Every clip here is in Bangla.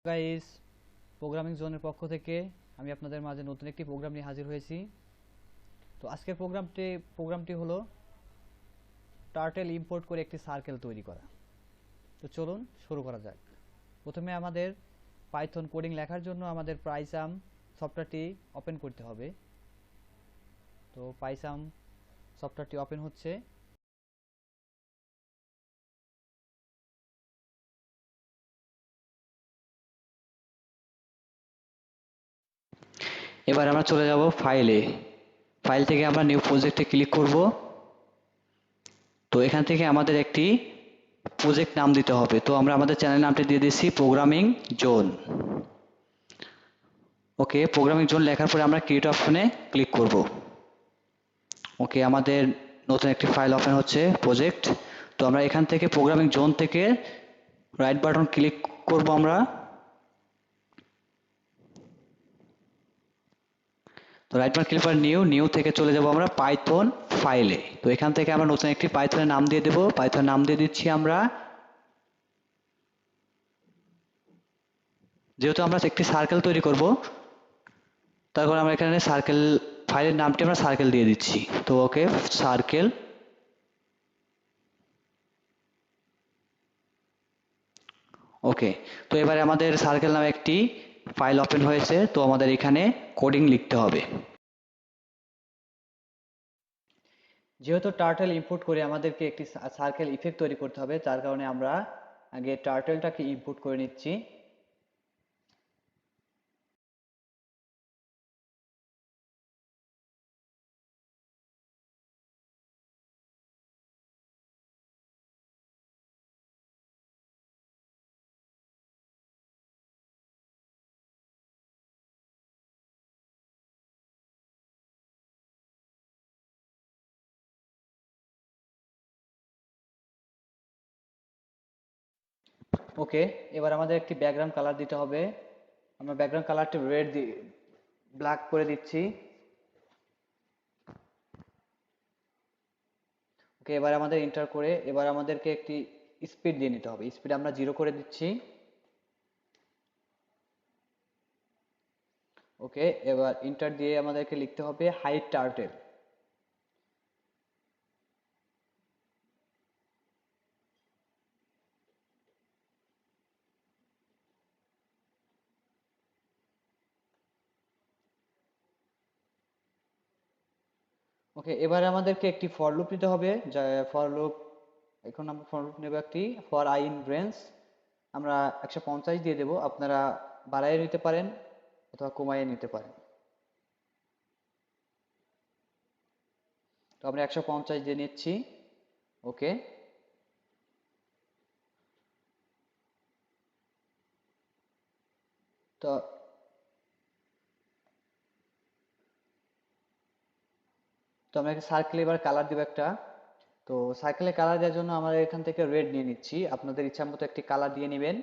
গাইস, প্রোগ্রামিং জোনের পক্ষ থেকে আমি আপনাদের মাঝে নতুন একটি প্রোগ্রাম নিয়ে হাজির হয়েছি। তো আজকের প্রোগ্রামটি হলো টার্টেল ইম্পোর্ট করে একটি সার্কেল তৈরি করা। তো চলুন শুরু করা যাক। প্রথমে আমাদের পাইথন কোডিং লেখার জন্য আমাদের পাইসাম সফটওয়্যারটি ওপেন করতে হবে। তো পাইসাম সফটওয়্যারটি ওপেন হচ্ছে। এবার আমরা চলে যাব ফাইল থেকে আমরা নিউ প্রজেক্টে ক্লিক করব। তো এখান থেকে আমাদের একটি প্রজেক্ট নাম দিতে হবে। তো আমরা আমাদের চ্যানেল নামটি দিয়ে দিচ্ছি প্রোগ্রামিং জোন। ওকে, প্রোগ্রামিং জোন লেখার পরে আমরা ক্রিয়েট অপশনে ক্লিক করব। ওকে, আমাদের নতুন একটি ফাইল ওপেন হচ্ছে প্রজেক্ট। তো আমরা এখান থেকে প্রোগ্রামিং জোন থেকে রাইট বাটন ক্লিক করব আমরা। তো রাইট বাটন ক্লিক করে নিউ থেকে চলে যাব আমরা পাইথন ফাইলে। তো এখান থেকে আমরা নতুন একটি পাইথনের নাম দিয়ে দেব। পাইথন নাম দিয়ে দিচ্ছি আমরা, যেহেতু আমরা একটি সার্কেল তৈরি করব, তারপর আমরা এখানে সার্কেল ফাইলের নামটি আমরা সার্কেল দিয়ে দিচ্ছি। তো ওকে, সার্কেল। ওকে, তো এবারে আমাদের সার্কেল নামে একটি ফাইল ওপেন হয়েছে। তো আমাদের এখানে কোডিং লিখতে হবে। যেহেতু টার্টেল ইম্পোর্ট করে আমাদেরকে একটি সার্কেল ইফেক্ট তৈরি করতে হবে, তার কারণে আমরা আগে টার্টেলটাকে ইম্পোর্ট করে নিচ্ছি। ওকে, এবার আমাদের একটি ব্যাকগ্রাউন্ড কালার দিতে হবে। আমরা ব্যাকগ্রাউন্ড কালারটি ব্ল্যাক করে দিচ্ছি। ওকে, এবার আমাদের এন্টার করে এবার আমাদেরকে একটি স্পিড দিয়ে নিতে হবে। স্পিড আমরা 0 করে দিচ্ছি। ওকে, এবার এন্টার দিয়ে আমাদেরকে লিখতে হবে হাইট টার্টেল। ওকে, এবারে আমাদেরকে একটি ফর লুপ নিতে হবে। যা ফর লুপ, এখন আমরা ফর লুপ নেব একটি ফর আই ইন রেঞ্জ। আমরা 150 দিয়ে দেব। আপনারা বাড়াইয়ে নিতে পারেন অথবা কমাইয়ে নিতে পারেন। তো আমরা 150 দিয়ে নিচ্ছি। ওকে, তো তো আমরা সার্কেল এবার কালার দিব একটা। তো সার্কেলে কালার দেওয়ার জন্য আমরা এখান থেকে রেড নিয়ে নিচ্ছি। আপনাদের ইচ্ছা মতো একটি কালার দিয়ে নেবেন।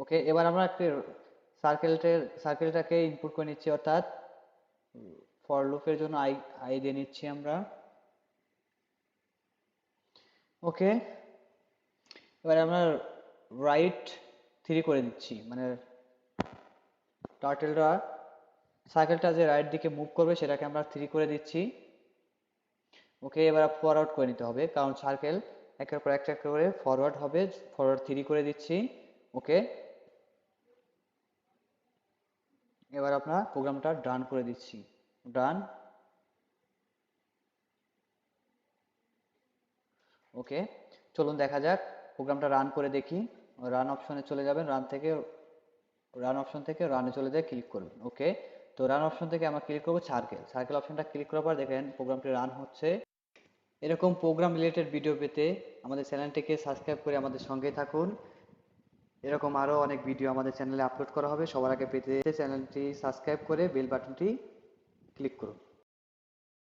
ওকে, এবার আমরা একটি সার্কেলটাকে ইনপুট করে নিচ্ছি, অর্থাৎ ফর লুপের জন্য আই আই দিয়ে নিচ্ছি আমরা। ওকে, এবার আমরা রাইট 3 করে দিচ্ছি, মানে টার্টেলটা সার্কেলটা যে রাইট দিকে মুভ করবে সেটাকে আমরা 3 করে দিচ্ছি। ওকে, এবার ফরওয়ার্ড করে নিতে হবে, কারণ সার্কেল একের পর একটা করে ফরওয়ার্ড হবে। ফরওয়ার্ড 3 করে দিচ্ছি। ওকে, এবার আমরা প্রোগ্রামটা রান করে দিচ্ছি। রান। ওকে, চলুন দেখা যাক, প্রোগ্রামটা রান করে দেখি। রান অপশনে চলে যাবেন, রান অপশন থেকে রানে চলে যায় ক্লিক করবেন। ওকে, তো রান অপশন থেকে আমরা ক্লিক করবো সার্কেল অপশনটা ক্লিক করার পর দেখেন প্রোগ্রামটি রান হচ্ছে। এরকম প্রোগ্রাম রিলেটেড ভিডিও পেতে আমাদের চ্যানেলটিকে সাবস্ক্রাইব করে আমাদের সঙ্গে থাকুন। এরকম আরও অনেক ভিডিও আমাদের চ্যানেলে আপলোড করা হবে। সবার আগে পেতে চ্যানেলটি সাবস্ক্রাইব করে বেল বাটনটি ক্লিক করুন।